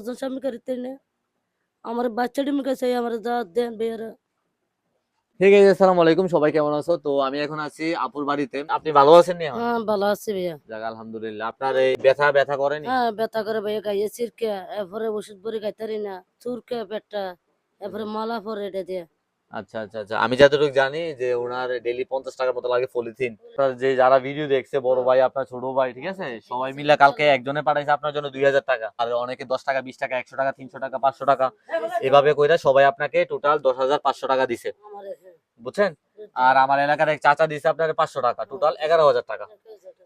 জন স্বামী করিতে না আমার বাচ্চাটি মুখে চাই আমার যা দেন বেয়ারা। ঠিক আছে, আসসালামু আলাইকুম, সবাই কেমন আছো? তো আমি এখন আছি আপুর বাড়িতে। আপনি ভালো আছেন নি এখন? হ্যাঁ ভালো আছি ভাইয়া। যাক আলহামদুলিল্লাহ। আপনার এই ব্যথা ব্যথা করেনি? হ্যাঁ ব্যথা করে ভাইয়া, গাইয়ে চিরকে এরপরে ওষুধ বড়ি খাইতারি না, চুরকে পেটটা, এরপরে মালা পরে এটা দিয়ে। আচ্ছা আচ্ছা আচ্ছা, আমি যতটুকু জানি যে ওনার ডেইলি 50 টাকার মতো লাগে পলিথিন। আপনার যে যারা ভিডিও দেখছে, বড় ভাই, আপনার ছোট ভাই, ঠিক আছে, সবাই মিলে কালকে একজনে পাঠাইছে আপনার জন্য 2000 টাকা। আর অনেকে 10 টাকা, 20 টাকা, 100 টাকা, 300 টাকা, 500 টাকা, এভাবে কইরা সবাই আপনাকে টোটাল 10,500 টাকা দিছে, বুঝছেন? আর আমার এলাকার এক চাচা দিছে আপনার 500 টাকা, টোটাল 11,000 টাকা।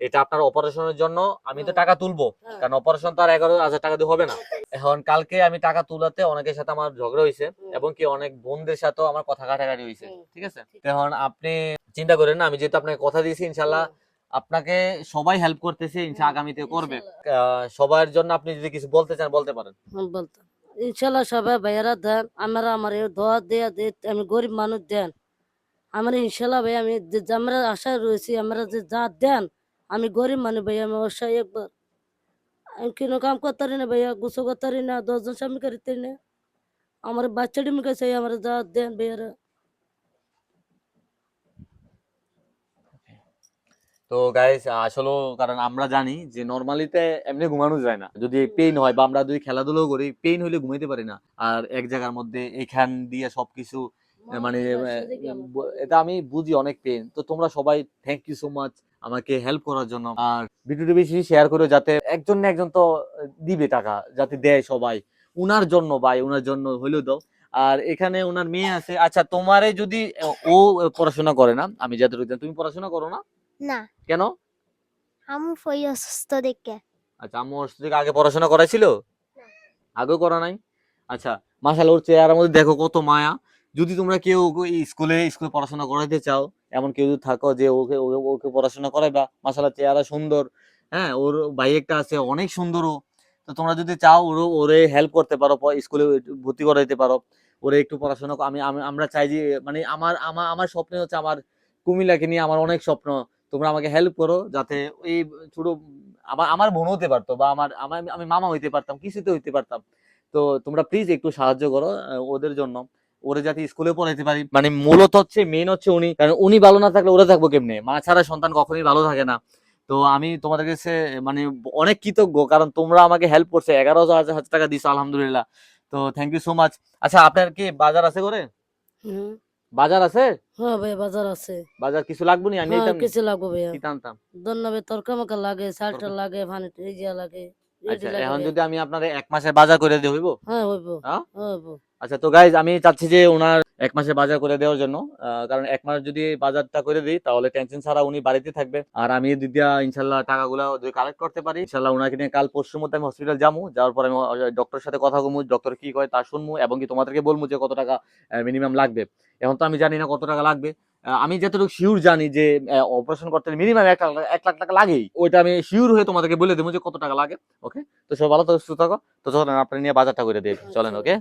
এটা আপনার অপারেশনের জন্য আমি তো টাকা তুলবো, কারণ অপারেশন তো আর 11,000 টাকা দিয়ে হবে না। এখন কালকে আমি টাকা তুলাতে অনেকের সাথে আমার ঝগড়া হয়েছে, এবং কি অনেক বোনদের সাথেও আমার কথা কাটাকাটি হয়েছে, ঠিক আছে? এখন আপনি চিন্তা করেন না, আমি যেহেতু আপনাকে কথা দিয়েছি, ইনশাল্লাহ আপনাকে সবাই হেল্প করতেছে, ইনশাল্লাহ আগামীতে করবে। সবার জন্য আপনি যদি কিছু বলতে চান বলতে পারেন। বলতাম ইনশাল্লাহ সবাই ভাইয়ারা দেন, আমরা আমার এই দোয়া দেয়া দে, আমি গরিব মানুষ দেন আমার ইনশাল্লাহ ভাই, আমি আমরা আশায় রয়েছি, আমরা যে যা দেন, আমি গরিব মানুষ ভাই, আমি অবশ্যই একবার আমি কোনো কাম করতে পারি না ভাইয়া, গুছো করতে পারি না, 10 জন স্বামী করিতে না আমার বাচ্চাটি মুখে চাই আমার যা দেন ভাইয়ারা। তো গাইস, আসলে কারণ আমরা জানি যে নরমালিতে এমনি ঘুমানো যায় না, যদি পেইন হয় বা আমরা যদি খেলাধুলো করি, পেইন হইলে ঘুমাইতে পারি না। আর এক জায়গার মধ্যে এখান দিয়ে সবকিছু মানে এটা আমি বুঝি, অনেক পেইন। তো তোমরা সবাই থ্যাংক ইউ সো মাচ আমাকে হেল্প করার জন্য। আর ভিডিওটি বেশি শেয়ার করে, যাতে একজন না একজন তো দিবে টাকা, যাতে দেয় সবাই উনার জন্য, ভাই উনার জন্য হইলেও দাও। আর এখানে ওনার মেয়ে আছে। আচ্ছা, তোমারে যদি ও পড়াশোনা করে না, আমি যতটুকু জানি, তুমি পড়াশোনা করো না না, কেন? আম্মু ফই অসুস্থ দেখে। আচ্ছা, আম্মু ওর থেকে আগে পড়াশোনা করাইছিল? আগেও করা নাই? আচ্ছা, মাশাআল্লাহ, ওর চেহারার মধ্যে দেখো কত মায়া। যদি তোমরা কেউ স্কুলে স্কুলে পড়াশোনা করাইতে চাও, এমন কেউ যদি থাকো যে ওকে ওকে ওকে পড়াশোনা করাইবা, মাশাআল্লাহ চেহারা সুন্দর। হ্যাঁ, ওর ভাই একটা আছে অনেক সুন্দর ও। তো তোমরা যদি চাও ওরে হেল্প করতে পারো, স্কুলে ভর্তি করাইতে পারো, ওরে একটু পড়াশোনা আমরা চাই যে, মানে আমার আমার আমার স্বপ্ন হচ্ছে, আমার কুমিল্লাকে নিয়ে আমার অনেক স্বপ্ন। তোমরা আমাকে হেল্প করো, যাতে এই ছোট আমার আমার বোন হতে পারতো, বা আমার আমার আমি মামা হইতে পারতাম, কিছুতে হইতে পারতাম। তো তোমরা প্লিজ একটু সাহায্য করো ওদের জন্য, ওরা যাতে স্কুলে পড়াইতে পারি। মানে মূলত হচ্ছে, মেন হচ্ছে উনি, কারণ উনি ভালো না থাকলে ওরা থাকবো কেমনে? মা ছাড়া সন্তান কখনোই ভালো থাকে না। তো আমি তোমাদের কাছে মানে অনেক কৃতজ্ঞ, কারণ তোমরা আমাকে হেল্প করছে, 11,000 টাকা দিছো, আলহামদুলিল্লাহ। তো থ্যাংক ইউ সো মাচ। আচ্ছা, আপনার কি বাজার আছে করে? হুম। বাজার আছে? হ্যাঁ ভাই বাজার আছে। বাজার কিছু লাগবে নি? আমি হ্যাঁ নিতাম নি? কিছু লাগবে ভাইয়া, কি টানতাম? ধন্যবাদ, তরকা মাকা লাগে, সালটা দরকার। লাগে, পানি ইয়া লাগে, রেডি আচ্ছা, লাগে এখন ভাইয়া। যদি আমি আপনার 1 মাসের বাজার করে দিই, হইব? হ্যাঁ হইব। হ্যাঁ। হইব। আচ্ছা, তো গাইজ আমি চাচ্ছি যে ওনার 1 মাসের বাজার করে দেওয়ার জন্য, কারণ 1 মাস যদি বাজারটা করে দিই, তাহলে টেনশন ছাড়া উনি বাড়িতে থাকবে। আর আমি দিদিয়া ইনশাল্লাহ টাকাগুলো যদি কালেক্ট করতে পারি, ইনশাল্লাহ ওনাকে নিয়ে কাল পরশুর মধ্যে আমি হসপিটাল যাবো। যাওয়ার পর আমি ডক্টরের সাথে কথা বলবো, ডক্টর কি কয় তা শুনবো, এবং কি তোমাদেরকে বলবো যে কত টাকা মিনিমাম লাগবে। এখন তো আমি জানি না কত টাকা লাগবে। আমি যতটুকু শিওর জানি যে অপারেশন করতে মিনিমাম 1 লাখ টাকা লাগেই, ওইটা আমি শিওর হয়ে তোমাদেরকে বলে দেবো যে কত টাকা লাগে। ওকে, তো সব ভালো থাকো, সুস্থ থাকো। তো চলেন আপনি নিয়ে বাজারটা করে দিয়ে চলেন। ওকে,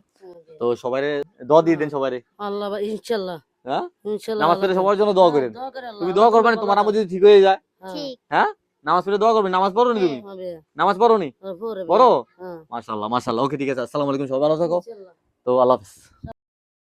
তো সবাই দোয়া দিয়ে দেন সবাই। আল্লাহ ইনশাল্লাহ। হ্যাঁ, ইনশাল্লাহ নামাজ আল্লাহ পড়ে দেন। সবার জন্য দোয়া হ্যাঁ করেন। দোয়া করে আল্লাহ, তুমি আল্লাহ দোয়া করবে তুমি না, ভালো তোমার আম্মু থাকো। যদি ঠিক হয়ে যায়? হ্যাঁ ঠিক। হ্যাঁ, নামাজ পড়ে দোয়া করবে। নামাজ পড়ো নি তুমি? হবে। নামাজ পড়ো নি? পরে পড়ো। হ্যাঁ মাশাআল্লাহ মাশাআল্লাহ। ওকে, ঠিক আছে, আসসালামু আলাইকুম, সবাই ভালো থাকো। ইনশাল্লাহ। তো আল্লাহ হাফেজ।